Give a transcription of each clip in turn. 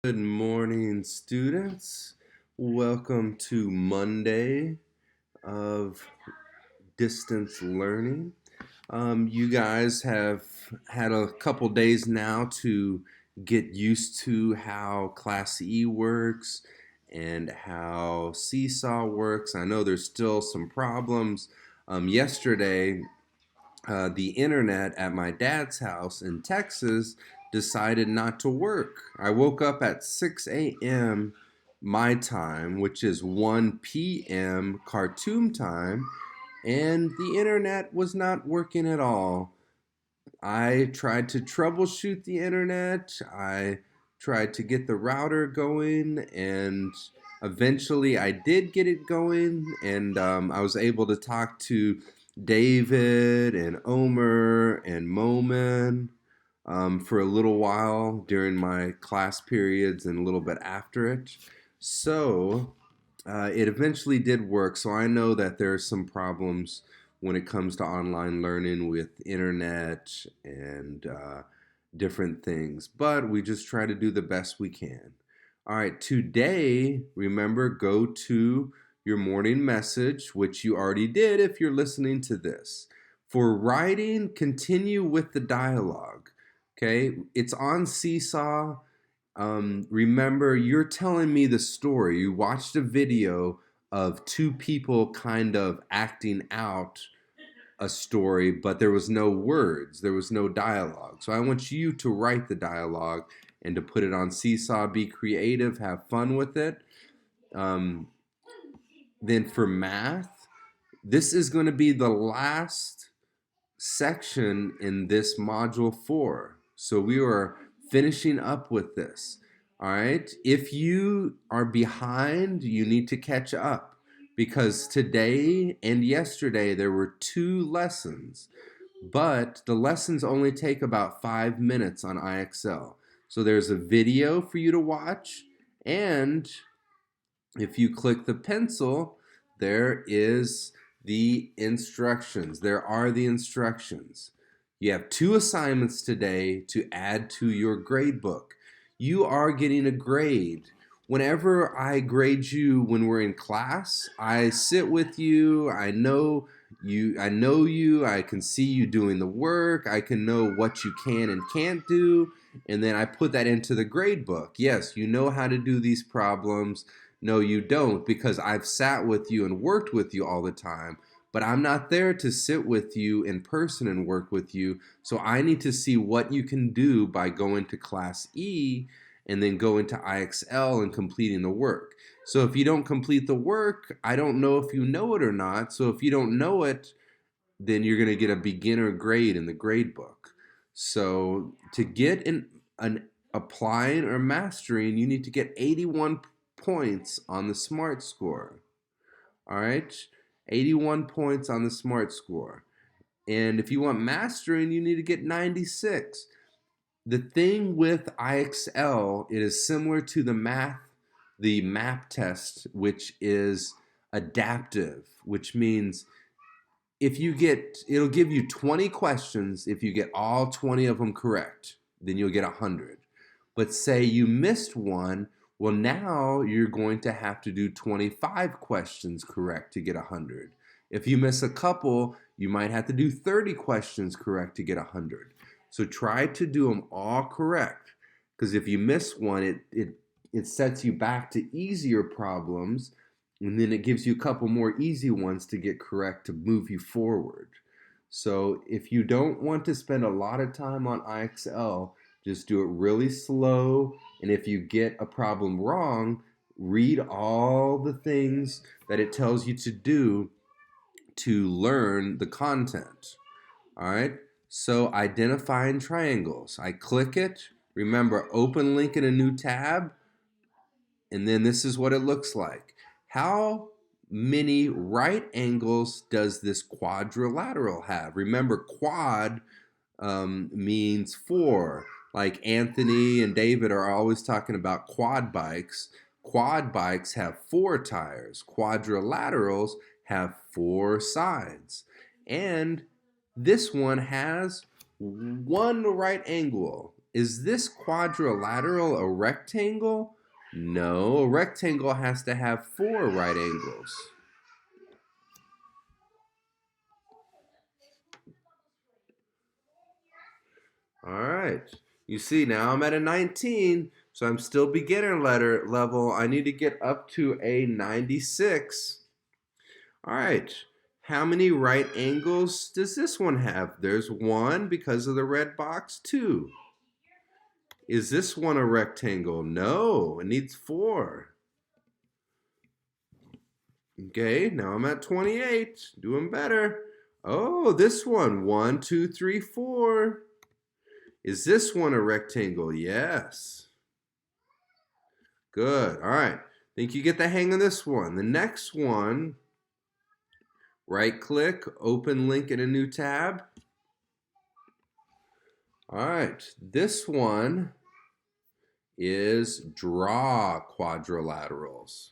Good morning, students. Welcome to Monday of distance learning. You guys have had a couple days now to get used to how Class E works and how Seesaw works. I know there's still some problems. Yesterday, the internet at my dad's house in Texas decided not to work. I woke up at 6 a.m. my time, which is 1 p.m. Khartoum time, and the internet was not working at all. I tried to troubleshoot the internet. I tried to get the router going, and eventually I did get it going, and I was able to talk to David and Omer and Moman for a little while during my class periods and a little bit after it. So it eventually did work. So I know that there are some problems when it comes to online learning with internet and different things, but we just try to do the best we can. All right, today, remember, go to your morning message, which you already did if you're listening to this. For writing, continue with the dialogue. Okay, it's on Seesaw. Remember, you're telling me the story. You watched a video of two people kind of acting out a story, but there was no words, there was no dialogue. So I want you to write the dialogue and to put it on Seesaw. Be creative, have fun with it. Um, then for math, this is going to be the last section in this module 4. So we are finishing up with this. All right. If you are behind, you need to catch up because today and yesterday there were 2 lessons, but the lessons only take about 5 minutes on IXL. So there's a video for you to watch, and if you click the pencil, there is the instructions. There are the instructions. You have 2 assignments today to add to your grade book. You are getting a grade. Whenever I grade you when we're in class, I sit with you, I know you, I can see you doing the work, I can know what you can and can't do, and then I put that into the grade book. Yes, you know how to do these problems. No, you don't, because I've sat with you and worked with you all the time, but I'm not there to sit with you in person and work with you. So I need to see what you can do by going to Class E and then go into IXL and completing the work. So if you don't complete the work, I don't know if you know it or not. So if you don't know it, then you're going to get a beginner grade in the grade book. So to get an applying or mastering, you need to get 81 points on the SMART score. All right, 81 points on the SMART score. And if you want mastering, you need to get 96. The thing with IXL, it is similar to the MAP test, which is adaptive, which means it'll give you 20 questions. If you get all 20 of them correct, then you'll get 100. But say you missed one, well, now you're going to have to do 25 questions correct to get 100. If you miss a couple, you might have to do 30 questions correct to get 100. So try to do them all correct, because if you miss one, it sets you back to easier problems, and then it gives you a couple more easy ones to get correct to move you forward. So if you don't want to spend a lot of time on IXL, just do it really slow. And if you get a problem wrong, read all the things that it tells you to do to learn the content. All right. So identifying triangles. I click it. Remember, open link in a new tab. And then this is what it looks like. How many right angles does this quadrilateral have? Remember, quad means 4. Like Anthony and David are always talking about quad bikes. Quad bikes have 4 tires. Quadrilaterals have 4 sides. And this one has 1 right angle. Is this quadrilateral a rectangle? No, a rectangle has to have 4 right angles. All right. You see, now I'm at a 19, so I'm still beginner level. I need to get up to a 96. All right. How many right angles does this one have? There's 1 because of the red box, 2. Is this one a rectangle? No, it needs 4. Okay, now I'm at 28, doing better. Oh, this one, 1, 2, 3, 4. Is this one a rectangle? Yes. Good. All right. Think you get the hang of this one. The next one, right click, open link in a new tab. All right. This one is draw quadrilaterals.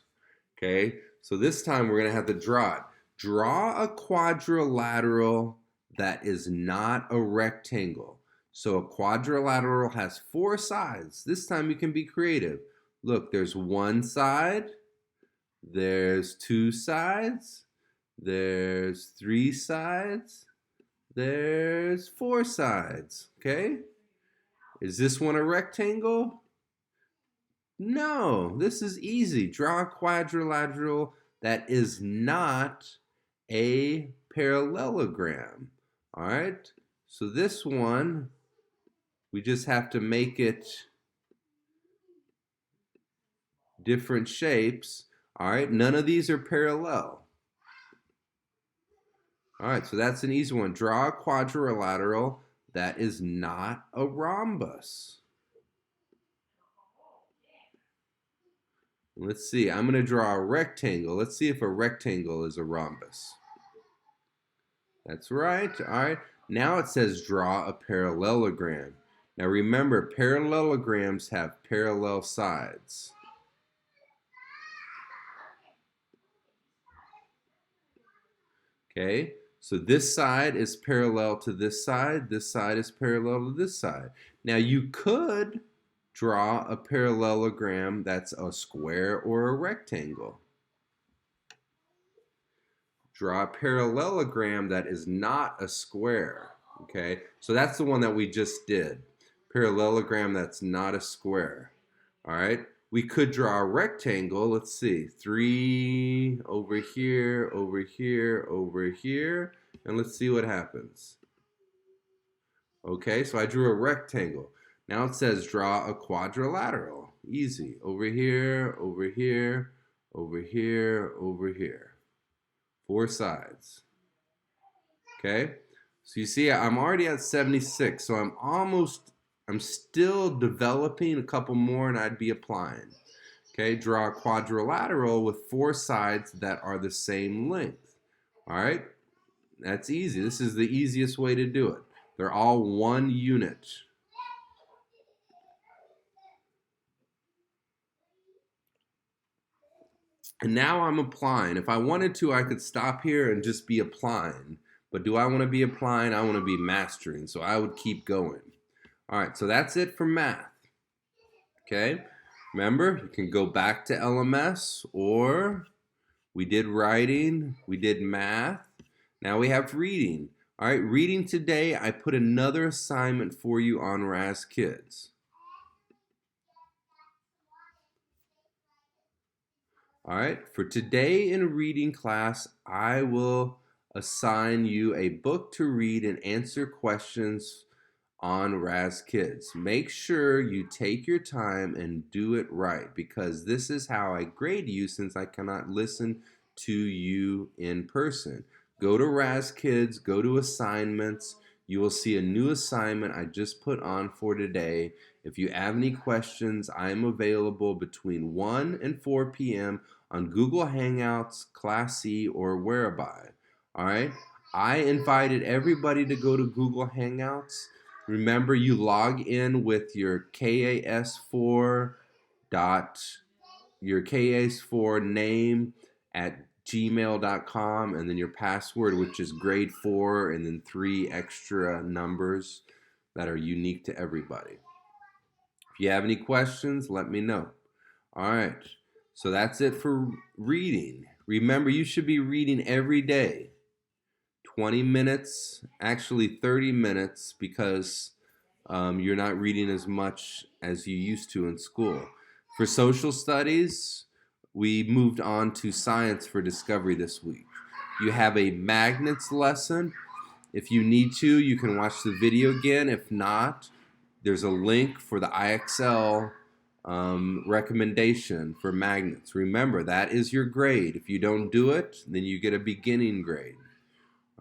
Okay. So this time we're going to have to draw it. Draw a quadrilateral that is not a rectangle. So a quadrilateral has 4 sides. This time you can be creative. Look, there's 1 side, there's 2 sides, there's 3 sides, there's 4 sides. Okay? Is this one a rectangle? No, this is easy. Draw a quadrilateral that is not a parallelogram. All right? So this one, we just have to make it different shapes. All right, none of these are parallel. All right, so that's an easy one. Draw a quadrilateral that is not a rhombus. Let's see, I'm going to draw a rectangle. Let's see if a rectangle is a rhombus. That's right. All right, now it says draw a parallelogram. Now remember, parallelograms have parallel sides. Okay, so this side is parallel to this side is parallel to this side. Now you could draw a parallelogram that's a square or a rectangle. Draw a parallelogram that is not a square. Okay, so that's the one that we just did. Parallelogram that's not a square. All right, we could draw a rectangle. Let's see, 3 over here, over here, over here, and let's see what happens. Okay, so I drew a rectangle. Now it says draw a quadrilateral. Easy. Over here, over here, over here, over here. 4 sides. Okay, so you see I'm already at 76, so I'm still developing a couple more and I'd be applying. Okay, draw a quadrilateral with 4 sides that are the same length. All right, that's easy. This is the easiest way to do it. They're all 1 unit. And now I'm applying. If I wanted to, I could stop here and just be applying. But do I want to be applying? I want to be mastering. So I would keep going. All right, so that's it for math. Okay, remember, you can go back to LMS, or we did writing, we did math. Now we have reading. All right, reading today, I put another assignment for you on Raz Kids. All right, for today in reading class, I will assign you a book to read and answer questions on Raz Kids. Make sure you take your time and do it right, because this is how I grade you since I cannot listen to you in person. Go to Raz Kids, go to assignments. You will see a new assignment I just put on for today. If you have any questions, I am available between 1 and 4 p.m. on Google Hangouts, Class C, or Whereby. All right? I invited everybody to go to Google Hangouts. Remember, you log in with your KAS4 name at gmail.com, and then your password, which is grade 4, and then 3 extra numbers that are unique to everybody. you have any questions, let me know. All right. So that's it for reading. Remember, you should be reading every day. 20 minutes, actually 30 minutes, because you're not reading as much as you used to in school. For social studies, we moved on to science for discovery this week. You have a magnets lesson. If you need to, you can watch the video again. If not, there's a link for the IXL recommendation for magnets. Remember, that is your grade. If you don't do it, then you get a beginning grade.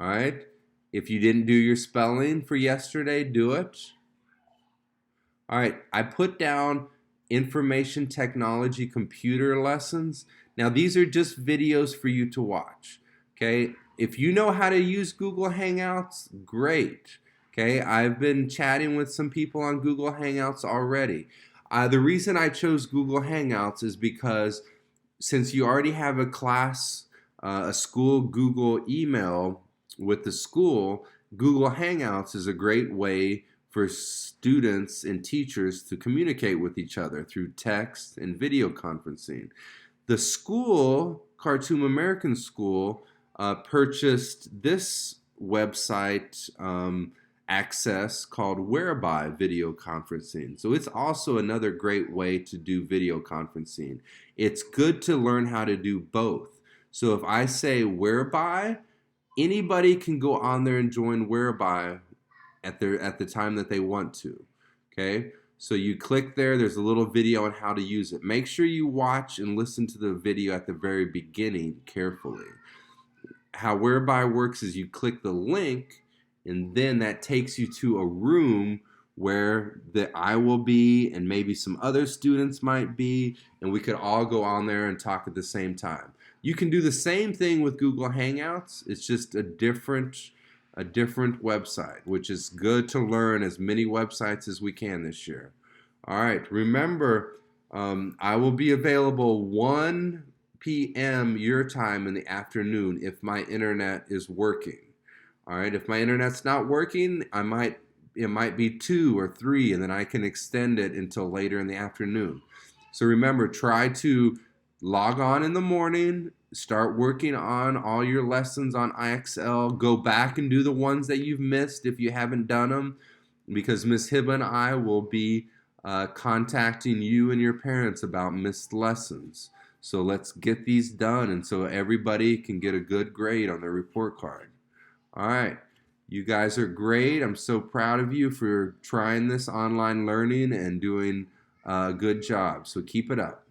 All right? If you didn't do your spelling for yesterday, do it. All right, I put down information technology computer lessons. Now, these are just videos for you to watch, okay? If you know how to use Google Hangouts, great, okay? I've been chatting with some people on Google Hangouts already. The reason I chose Google Hangouts is because since you already have a class, a school Google email with the school, Google Hangouts is a great way for students and teachers to communicate with each other through text and video conferencing. The school, Khartoum American School, purchased this website access called Whereby Video Conferencing. So it's also another great way to do video conferencing. It's good to learn how to do both. So if I say Whereby, anybody can go on there and join Whereby at the time that they want to. Okay, so you click there. There's a little video on how to use it. Make sure you watch and listen to the video at the very beginning carefully. How Whereby works is you click the link, and then that takes you to a room where I will be and maybe some other students might be, and we could all go on there and talk at the same time. You can do the same thing with Google Hangouts. It's just a different website, which is good to learn as many websites as we can this year. All right, remember, I will be available 1 p.m. your time in the afternoon if my internet is working. All right, if my internet's not working, it might be 2 or 3, and then I can extend it until later in the afternoon. So remember, try to log on in the morning, start working on all your lessons on IXL, go back and do the ones that you've missed if you haven't done them, because Miss Hiba and I will be contacting you and your parents about missed lessons. So let's get these done, and so everybody can get a good grade on their report card. All right, you guys are great. I'm so proud of you for trying this online learning and doing a good job. So keep it up.